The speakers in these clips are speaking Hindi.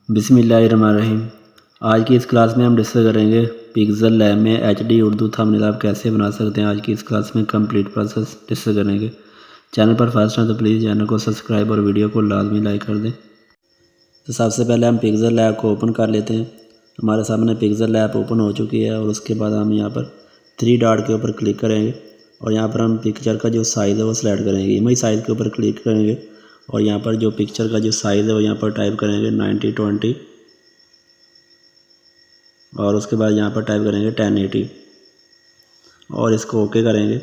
बिस्मिल्लाहिर्रहमानिर्रहीम। आज की इस क्लास में हम डिस्कस करेंगे पिक्सेल लैब में एचडी उर्दू थंबनेल आप कैसे बना सकते हैं। आज की इस क्लास में कंप्लीट प्रोसेस डिस्कस करेंगे। चैनल पर फर्स्ट हैं तो प्लीज़ चैनल को सब्सक्राइब और वीडियो को लाजमी लाइक कर दें। तो सबसे पहले हम पिक्सेल लैब को ओपन कर लेते हैं। हमारे सामने पिक्सेल लैब ओपन हो चुकी है और उसके बाद हम यहाँ पर 3 डॉट के ऊपर क्लिक करेंगे और यहाँ पर हम पिक्चर का जो साइज़ है वो सिलेक्ट करेंगे। इमेज साइज़ के ऊपर क्लिक करेंगे और यहाँ पर जो पिक्चर का जो साइज़ है वो यहाँ पर टाइप करेंगे 90/20 और उसके बाद यहाँ पर टाइप करेंगे 1080 और इसको ओके करेंगे।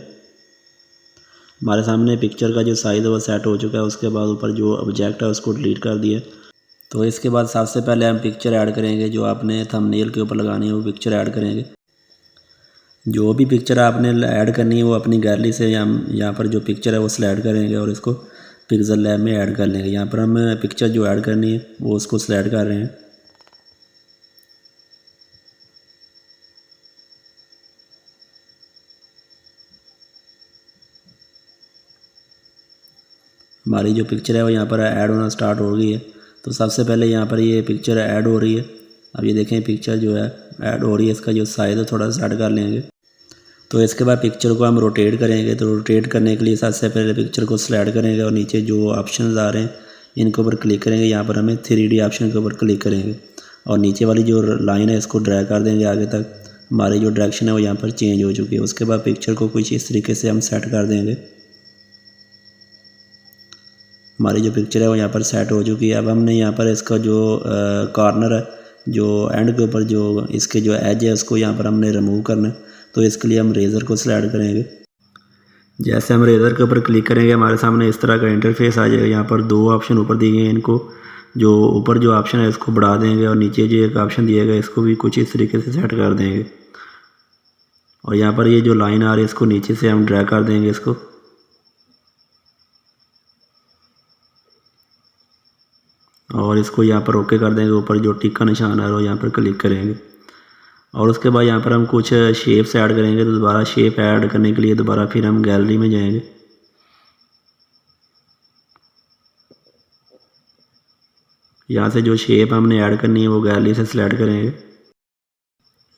हमारे सामने पिक्चर का जो साइज़ है वो सेट हो चुका है। उसके बाद ऊपर जो ऑब्जेक्ट है उसको डिलीट कर दिया। तो इसके बाद सबसे पहले हम पिक्चर ऐड करेंगे। जो आपने थंबनेल के ऊपर लगानी है वो पिक्चर ऐड करेंगे। जो भी पिक्चर आपने ऐड करनी है वो अपनी गैलरी से यहाँ पर जो पिक्चर है वो सिलेक्ट करेंगे और इसको पिक्सेल लैब में ऐड कर लेंगे। यहाँ पर हम पिक्चर जो ऐड करनी है वो उसको सिलेक्ट कर रहे हैं। हमारी जो पिक्चर है वो यहाँ पर ऐड होना स्टार्ट हो गई है। तो सबसे पहले यहाँ पर ये पिक्चर ऐड हो रही है। अब ये देखें पिक्चर जो है ऐड हो रही है। इसका जो साइज़ है थोड़ा सा सेट कर लेंगे। तो इसके बाद पिक्चर को हम रोटेट करेंगे। तो रोटेट करने के लिए सबसे पहले पिक्चर को सिलेक्ट करेंगे और नीचे जो ऑप्शन आ रहे हैं इनके ऊपर क्लिक करेंगे। यहाँ पर हमें 3D ऑप्शन के ऊपर क्लिक करेंगे और नीचे वाली जो लाइन है इसको ड्रैग कर देंगे आगे तक। हमारी जो डायरेक्शन है वो यहाँ पर चेंज हो चुकी है। उसके बाद पिक्चर को कुछ इस तरीके से हम सेट कर देंगे। हमारी जो पिक्चर है वो यहाँ पर सेट हो चुकी है। अब हमने यहाँ पर इसका जो कॉर्नर है जो एंड के ऊपर जो इसके जो एज है उसको यहाँ पर हमने रिमूव करना है। तो इसके लिए हम रेज़र को सिलेक्ट करेंगे। जैसे हम रेज़र के ऊपर क्लिक करेंगे हमारे सामने इस तरह का इंटरफेस आ जाएगा। यहाँ पर 2 ऑप्शन ऊपर दिए गए हैं। इनको जो ऊपर जो ऑप्शन है इसको बढ़ा देंगे और नीचे जो एक ऑप्शन दिया गया इसको भी कुछ इस तरीके से सेट कर देंगे। और यहाँ पर ये जो लाइन आ रही है इसको नीचे से हम ड्रैग कर देंगे इसको और इसको यहाँ पर ओके कर देंगे। ऊपर जो टिक का निशान आ रहा है यहाँ पर क्लिक करेंगे और उसके बाद यहाँ पर हम कुछ शेप्स ऐड करेंगे। तो दोबारा शेप ऐड करने के लिए दोबारा फिर हम गैलरी में जाएंगे। यहाँ से जो शेप हमने ऐड करनी है वो गैलरी से सिलेक्ट करेंगे।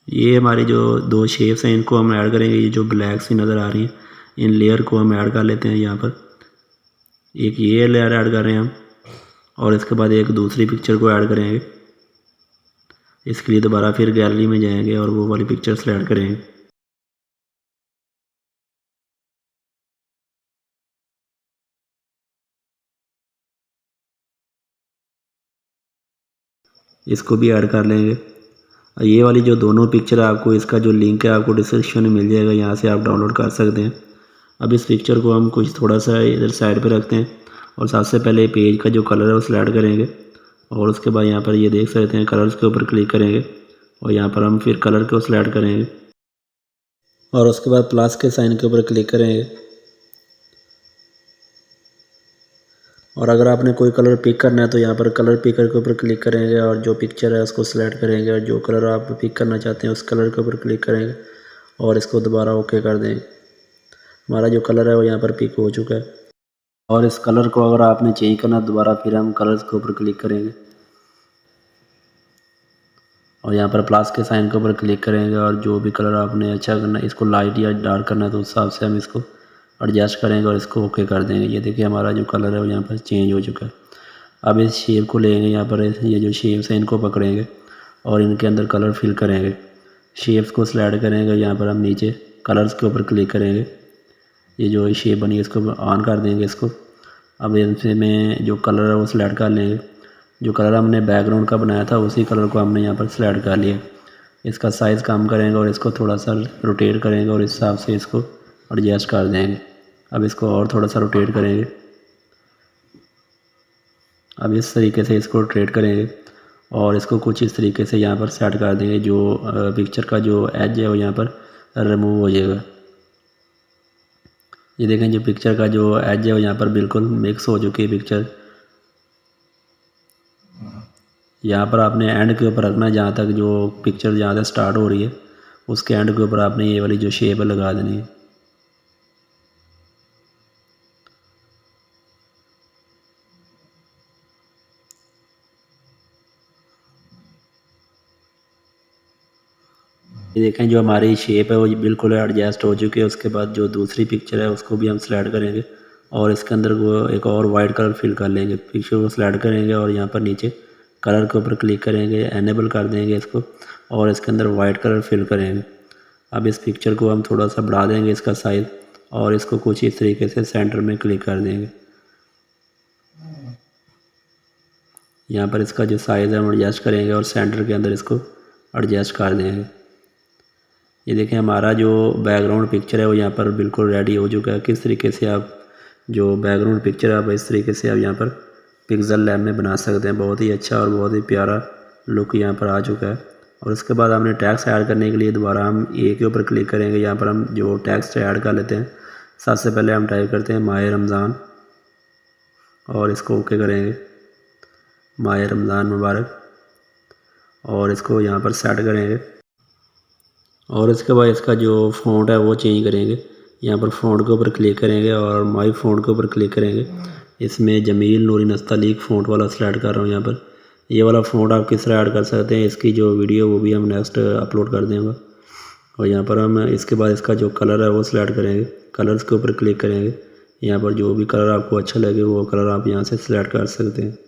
ये हमारी जो 2 शेप्स हैं इनको हम ऐड करेंगे। ये जो ब्लैक सी नज़र आ रही है इन लेयर को हम ऐड कर लेते हैं। यहाँ पर एक ये लेयर ऐड कर रहे हैं हम और इसके बाद एक दूसरी पिक्चर को ऐड करेंगे। इसके लिए दोबारा फिर गैलरी में जाएंगे और वो वाली पिक्चर सेलेक्ट करेंगे। इसको भी ऐड कर लेंगे। ये वाली जो दोनों पिक्चर है आपको इसका जो लिंक है आपको डिस्क्रिप्शन में मिल जाएगा। यहाँ से आप डाउनलोड कर सकते हैं। अब इस पिक्चर को हम कुछ थोड़ा सा इधर साइड पे रखते हैं और सबसे पहले पेज का जो कलर है वो सिलेक्ट करेंगे और उसके बाद यहाँ पर ये देख सकते हैं कलर्स के ऊपर क्लिक करेंगे और यहाँ पर हम फिर कलर को सिलेक्ट करेंगे और उसके बाद प्लस के साइन के ऊपर क्लिक करेंगे। और अगर आपने कोई कलर पिक करना है तो यहाँ पर कलर पिकर के ऊपर क्लिक करेंगे और जो पिक्चर है उसको सिलेक्ट करेंगे और जो कलर आप पिक करना चाहते हैं उस कलर के ऊपर क्लिक करेंगे और इसको दोबारा ओके कर देंगे। हमारा जो कलर है वो यहाँ पर पिक हो चुका है। और इस कलर को अगर आपने चेंज करना है दोबारा फिर हम कलर्स के ऊपर क्लिक करेंगे और यहाँ पर प्लस के साइन के ऊपर क्लिक करेंगे और जो भी कलर आपने अच्छा करना है इसको लाइट या डार्क करना है तो उस हिसाब से हम इसको एडजस्ट करेंगे और इसको ओके कर देंगे। ये देखिए हमारा जो कलर है वो यहाँ पर चेंज हो चुका है। अब इस शेप को लेंगे। यहाँ पर ये जो शेप्स हैं इनको पकड़ेंगे और इनके अंदर कलर फिल करेंगे। शेप्स को सिलेक्ट करेंगे। यहाँ पर हम नीचे कलर्स के ऊपर क्लिक करेंगे। ये जो शेप बनी है इसको ऑन कर देंगे इसको। अब इनसे में जो कलर है वो सिलेक्ट कर लेंगे। जो कलर हमने बैकग्राउंड का बनाया था उसी कलर को हमने यहाँ पर सिलेक्ट कर लिया। इसका साइज़ कम करेंगे और इसको थोड़ा सा रोटेट करेंगे और इस हिसाब से इसको एडजस्ट कर देंगे। अब इसको और थोड़ा सा रोटेट करेंगे। अब इस तरीके से इसको रोटेट करेंगे और इसको कुछ इस तरीके से यहाँ पर सेट कर देंगे। जो पिक्चर का जो एज है वो यहाँ पर रिमूव हो जाएगा। ये देखें जो पिक्चर का जो एज है वो यहाँ पर बिल्कुल मिक्स हो चुकी है पिक्चर। यहाँ पर आपने एंड के ऊपर रखना है जहाँ तक जो पिक्चर जहाँ तक स्टार्ट हो रही है उसके एंड के ऊपर आपने ये वाली जो शेप है लगा देनी है। ये देखें जो हमारी शेप है वो बिल्कुल एडजस्ट हो चुकी है। उसके बाद जो दूसरी पिक्चर है उसको भी हम स्लाइड करेंगे और इसके अंदर वो एक और वाइट कलर फिल कर लेंगे। पिक्चर को स्लाइड करेंगे और यहाँ पर नीचे कलर के ऊपर क्लिक करेंगे, एनेबल कर देंगे इसको और इसके अंदर वाइट कलर फिल करेंगे। अब इस पिक्चर को हम थोड़ा सा बढ़ा देंगे इसका साइज़ और इसको कुछ इस तरीके से सेंटर में क्लिक कर देंगे। यहाँ पर इसका जो साइज़ है हम एडजस्ट करेंगे और सेंटर के अंदर इसको एडजस्ट कर देंगे। ये देखें हमारा जो बैकग्राउंड पिक्चर है वो यहाँ पर बिल्कुल रेडी हो चुका है। किस तरीके से आप जो बैकग्राउंड पिक्चर है आप इस तरीके से आप यहाँ पर पिक्सेल लैब में बना सकते हैं। बहुत ही अच्छा और बहुत ही प्यारा लुक यहाँ पर आ चुका है। और उसके बाद हमने टैक्स ऐड करने के लिए दोबारा हम ए के ऊपर क्लिक करेंगे। यहाँ पर हम जो टैक्स ऐड कर लेते हैं। सबसे पहले हम टाइप करते हैं माह रमज़ान और इसको ओके करेंगे, माह रमज़ान मुबारक, और इसको यहाँ पर सेट करेंगे। और इसके बाद इसका जो फ़ॉन्ट है वो चेंज करेंगे। यहाँ पर फ़ॉन्ट के ऊपर क्लिक करेंगे और माई फ़ॉन्ट के ऊपर क्लिक करेंगे। इसमें जमील नूरी नस्तालीक फ़ॉन्ट वाला सेलेक्ट कर रहा हूँ। यहाँ पर ये वाला फ़ॉन्ट आप किस तरह ऐड कर सकते हैं, इसकी जो वीडियो वो भी हम नेक्स्ट अपलोड कर देंगे। और यहाँ पर हम इसके बाद इसका जो कलर है वो सिलेक्ट करेंगे, कलर्स के ऊपर क्लिक करेंगे। यहाँ पर जो भी कलर आपको अच्छा लगे वो कलर आप यहाँ से सिलेक्ट कर सकते हैं।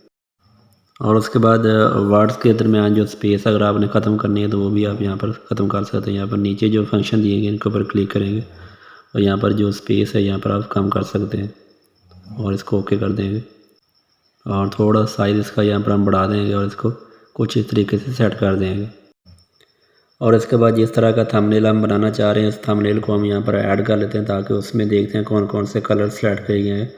और उसके बाद वर्ड्स के दरमियान जो स्पेस अगर आपने ख़त्म करनी है तो वो भी आप यहाँ पर ख़त्म कर सकते हैं। यहाँ पर नीचे जो फंक्शन दिए गए इनके ऊपर क्लिक करेंगे और यहाँ पर जो स्पेस है यहाँ पर आप कम कर सकते हैं और इसको ओके कर देंगे। और थोड़ा साइज़ इसका यहाँ पर हम बढ़ा देंगे और इसको कुछ इस तरीके से सेट कर देंगे। और इसके बाद जिस तरह का थंबनेल हम बनाना चाह रहे हैं इस थंबनेल को हम यहाँ पर ऐड कर लेते हैं ताकि उसमें देखते हैं कौन कौन से कलर सेलेक्ट किए गए हैं।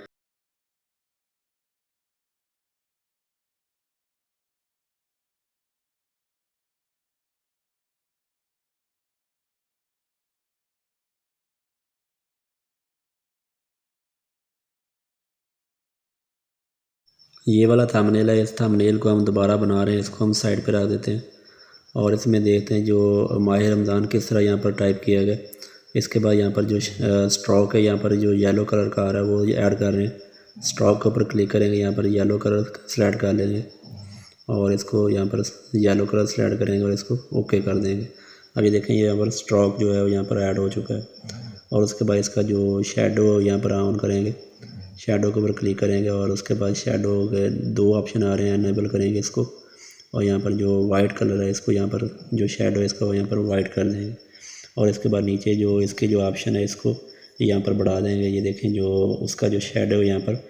ये वाला थंबनेल है, इस थंबनेल को हम दोबारा बना रहे हैं, इसको हम साइड पे रख देते हैं और इसमें देखते हैं जो माह रमज़ान किस तरह यहाँ पर टाइप किया गया। इसके बाद यहाँ पर जो स्ट्रोक है यहाँ पर जो येलो कलर का आ रहा है वो ऐड कर रहे हैं। स्ट्रोक के ऊपर क्लिक करेंगे, यहाँ पर येलो कलर सेलेक्ट कर लेंगे और इसको यहाँ पर येलो कलर सेलेक्ट करेंगे और इसको ओके कर देंगे। अब ये देखें यहाँ पर स्ट्रोक जो है वो यहाँ पर ऐड हो चुका है। और उसके बाद इसका जो शेडो यहाँ पर ऑन करेंगे, शेडो के ऊपर क्लिक करेंगे और उसके बाद शेडो के दो ऑप्शन आ रहे हैं, एनेबल करेंगे इसको और यहाँ पर जो वाइट कलर है इसको यहाँ पर जो शेडो है इसको यहाँ पर वाइट कर देंगे। और इसके बाद नीचे जो इसके जो ऑप्शन है इसको यहाँ पर बढ़ा देंगे। ये देखें जो उसका जो शेडो यहाँ पर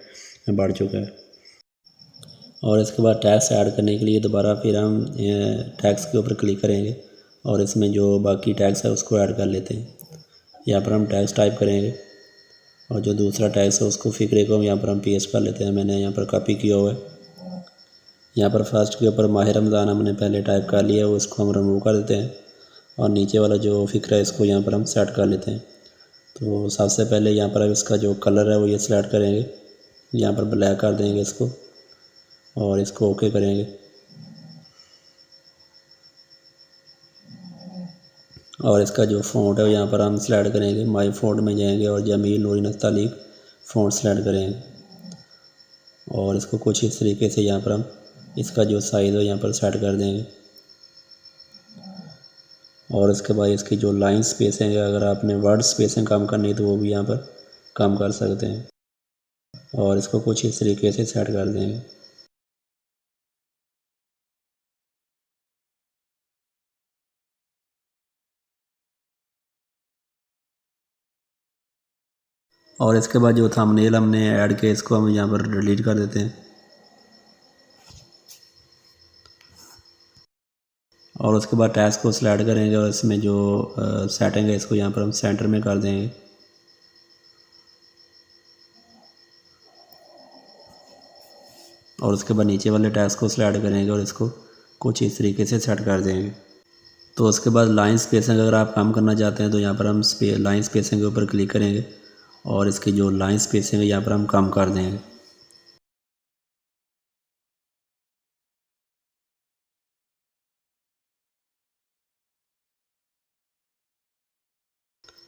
बढ़ चुका है। और इसके बाद टैक्स ऐड करने के लिए दोबारा फिर हम टैक्स के ऊपर क्लिक करेंगे और इसमें जो बाकी टैक्स है उसको ऐड कर लेते हैं। यहाँ पर हम टैक्स टाइप करेंगे और जो दूसरा टैक्स है उसको फिक्रे को यहाँ पर हम पेस्ट कर लेते हैं। मैंने यहाँ पर कॉपी किया हुआ है। यहाँ पर फर्स्ट के ऊपर माह रमज़ान हमने पहले टाइप कर लिया है, वो इसको हम रिमूव कर देते हैं और नीचे वाला जो फिक्र है इसको यहाँ पर हम सेट कर लेते हैं। तो सबसे पहले यहाँ पर इसका जो कलर है वो ये सिलेक्ट करेंगे, यहाँ पर ब्लैक कर देंगे इसको और इसको ओके करेंगे। और इसका जो फ़ॉन्ट है यहाँ पर हम सिलेक्ट करेंगे, माई फ़ॉन्ट में जाएंगे और जमील नूरी नस्तालीक फ़ॉन्ट सिलेक्ट करेंगे और इसको कुछ इस तरीके से यहाँ पर हम इसका जो साइज़ है यहाँ पर सेट कर देंगे। और इसके बाद इसकी जो लाइन स्पेसिंग है, अगर आपने वर्ड स्पेसिंग कम करनी है तो वो भी यहाँ पर कम कर सकते हैं और इसको कुछ इस तरीके से सेट कर देंगे। और इसके बाद जो थंबनेल हमने ऐड किया इसको हम यहाँ पर डिलीट कर देते हैं। और उसके बाद टैक्स को सिलेक्ट करेंगे और इसमें जो सेटिंग है इसको यहाँ पर हम सेंटर में कर देंगे। और उसके बाद नीचे वाले टैक्स को सिलेक्ट करेंगे और इसको कुछ इस तरीके से सेट कर देंगे। तो उसके बाद लाइन स्पेसिंग अगर आप कम करना चाहते हैं तो यहाँ पर हम लाइन स्पेसिंग के ऊपर क्लिक करेंगे और इसकी जो लाइन स्पेसिंग है यहाँ पर हम कम कर देंगे।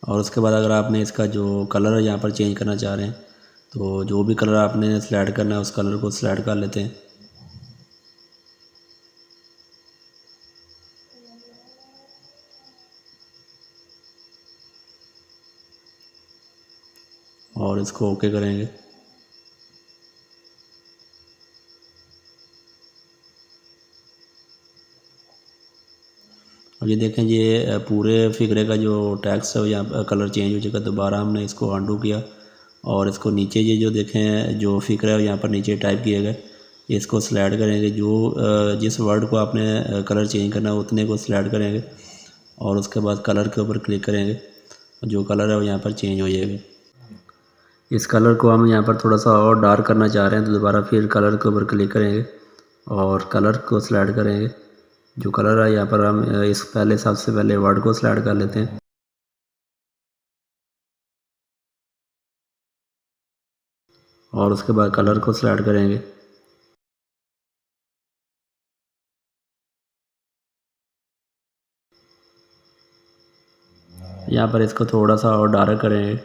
और उसके बाद अगर आपने इसका जो कलर है यहाँ पर चेंज करना चाह रहे हैं तो जो भी कलर आपने सिलेक्ट करना है उस कलर को सिलेक्ट कर लेते हैं। और इसको ओके करेंगे। और ये देखें, ये पूरे फिगरे का जो टेक्स्ट है यहाँ पर कलर चेंज हो चुका। दोबारा हमने इसको अंडू किया और इसको नीचे ये जो देखें जो फिगर है यहाँ पर नीचे टाइप किया गया, इसको स्लाइड करेंगे। जो जिस वर्ड को आपने कलर चेंज करना है उतने को स्लाइड करेंगे और उसके बाद कलर के ऊपर क्लिक करेंगे। जो कलर है वो यहाँ पर चेंज हो जाएगा। इस कलर को हम यहाँ पर थोड़ा सा और डार्क करना चाह रहे हैं तो दोबारा फिर कलर के ऊपर क्लिक करेंगे और कलर को स्लाइड करेंगे। जो कलर है यहाँ पर हम इस पहले सबसे पहले वर्ड को स्लाइड कर लेते हैं और उसके बाद कलर को स्लाइड करेंगे। यहाँ पर इसको थोड़ा सा और डार्क करेंगे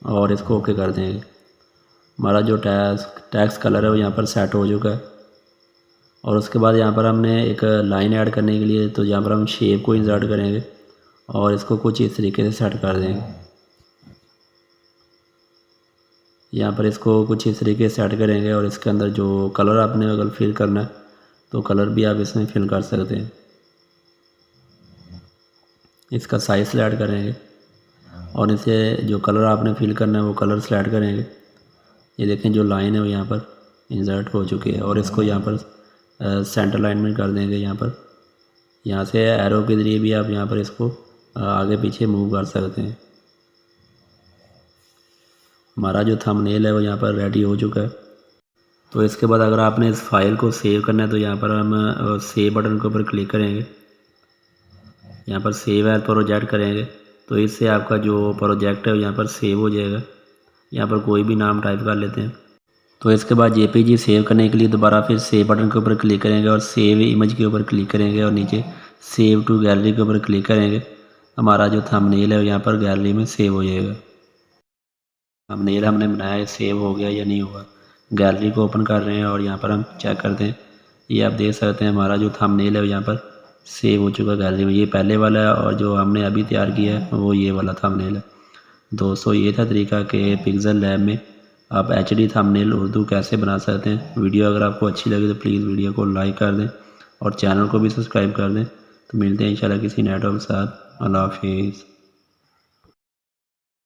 और इसको ओके कर देंगे। हमारा जो टैक्स कलर है वो यहाँ पर सेट हो चुका है। और उसके बाद यहाँ पर हमने एक लाइन ऐड करने के लिए तो यहाँ पर हम शेप को इंसर्ट करेंगे और इसको कुछ इस तरीके से सेट कर देंगे। यहाँ पर इसको कुछ इस तरीके से सेट करेंगे और इसके अंदर जो कलर आपने अगर फिल करना है तो कलर भी आप इसमें फिल कर सकते हैं। इसका साइज स्लाइड करेंगे और इसे जो कलर आपने फिल करना है वो कलर स्लाइड करेंगे। ये देखें जो लाइन है वो यहाँ पर इंसर्ट हो चुकी है और इसको यहाँ पर सेंटर अलाइनमेंट कर देंगे। यहाँ से एरो के ज़रिए भी आप यहाँ पर इसको आगे पीछे मूव कर सकते हैं। हमारा जो थंबनेल है वो यहाँ पर रेडी हो चुका है। तो इसके बाद अगर आपने इस फाइल को सेव करना है तो यहाँ पर हम सेव बटन के ऊपर क्लिक करेंगे। यहाँ पर सेव एज प्रोजेक्ट करेंगे तो इससे आपका जो प्रोजेक्ट है यहाँ पर सेव हो जाएगा। यहाँ पर कोई भी नाम टाइप कर लेते हैं। तो इसके बाद जेपीजी सेव करने के लिए दोबारा फिर सेव बटन के ऊपर क्लिक करेंगे और सेव इमेज के ऊपर क्लिक करेंगे और नीचे सेव टू गैलरी के ऊपर क्लिक करेंगे। हमारा जो थंबनेल है यहाँ पर गैलरी में सेव हो जाएगा। थंबनेल हमने बनाया है, सेव हो गया या नहीं हुआ। गैलरी को ओपन कर रहे हैं और यहाँ पर हम चेक करते हैं। ये आप देख सकते हैं हमारा जो थंबनेल है यहाँ पर सेव हो चुका गैलरी में। ये पहले वाला है और जो हमने अभी तैयार किया है वो ये वाला थंबनेल है। दोस्तों ये था तरीका कि पिक्सेल लैब में आप HD थंबनेल उर्दू कैसे बना सकते हैं। वीडियो अगर आपको अच्छी लगे तो प्लीज़ वीडियो को लाइक कर दें और चैनल को भी सब्सक्राइब कर दें। तो मिलते हैं इंशाल्लाह किसी नए टॉपिक के साथ। अल्लाह हाफिज़।